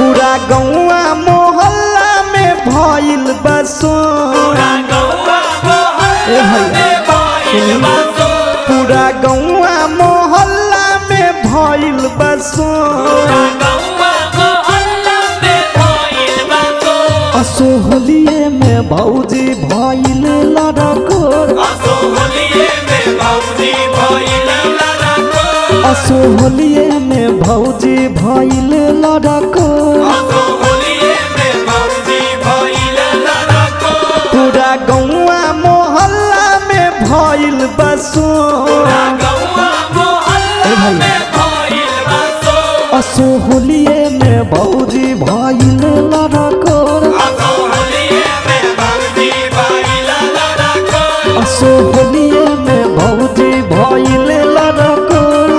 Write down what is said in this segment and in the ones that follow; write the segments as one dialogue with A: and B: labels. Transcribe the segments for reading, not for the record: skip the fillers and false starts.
A: पूरा गौवा मोहल्ला में भइल बसो पूरा गौवा मोहल्ला में भइल बसो असो होलिये में भौजी भइल लड़कोर असो होलिये में भौजी भइल लड़कोर पूरा गौवा मोहल्ला में भइल बसो असो होलिये में भौजी भइल लड़कोर असो होलिये में भौजी भइल लड़कोर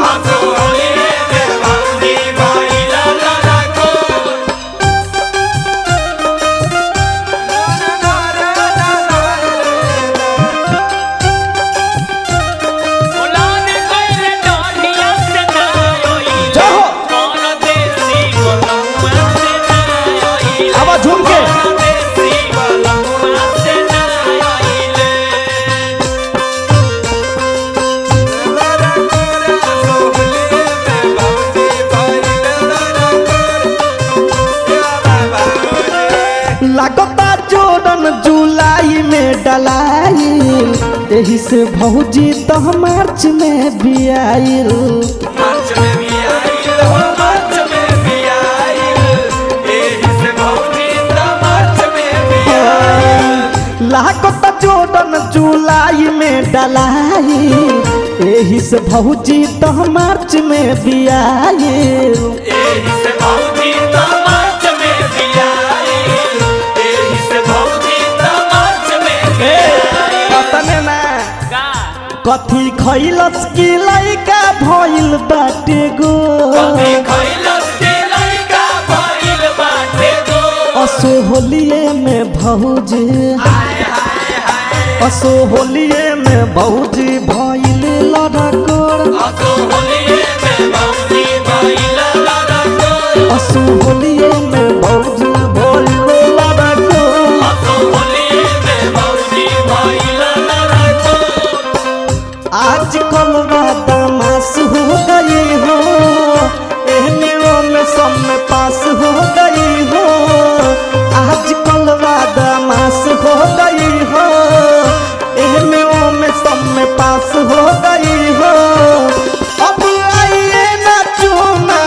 A: लागता जोड़न जुलाई में डलाइल यही से भौजी तो मार्च में भी आइल लागता जोड़न जुलाई में डलाइल यही से भौजी तो मार्च में भी आइल कथी खैलस की लइका भइल बाटे गो असो होलिये में भौजी असो होलिये में भौजी भइल लड़कोर असो होलिये में भौजी भइल आज कल बदमाश हो गई हो एहनियों में सब में पास हो गई हो आज कल बदमाश हो गई हो एहनियों में सब में पास हो गई हो अब आइए ना चूमा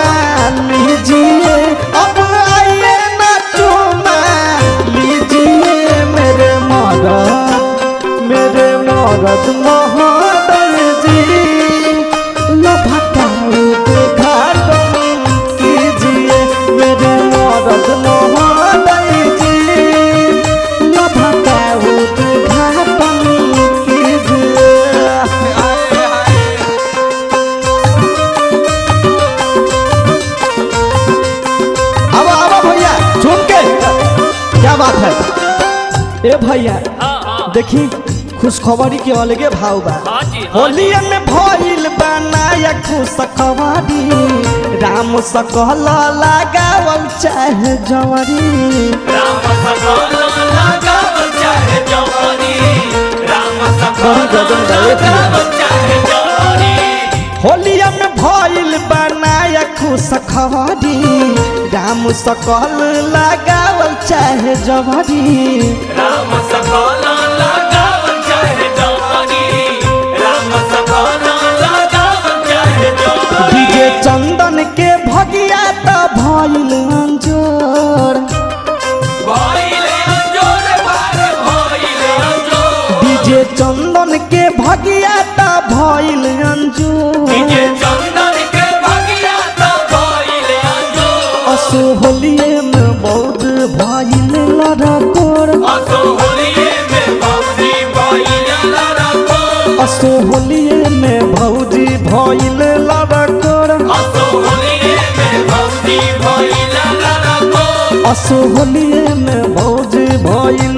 A: लीजिए अब आइए ना चूमा लीजिए मेरे मरद बात है ए भैया देखी खुशखबरी के अलगे भाव बा होलिया में भइल बनाया खुशखबरी राम सकल लगावल चाहे जवरी होलिया में भइल बनाया खुशखबरी राम सकल लगावल चाहे जवरी डीजे चंदन के भगिया त भइल अंजोर डीजे चंदन के भगिया त भइल अंजोर असो होलिये में बहुत भइल लड़कोर असो होलिये में भौजी भइल लड़कोर असो होलिये में भौजी भइल लड़कोर असो होलिये में भौजी भइल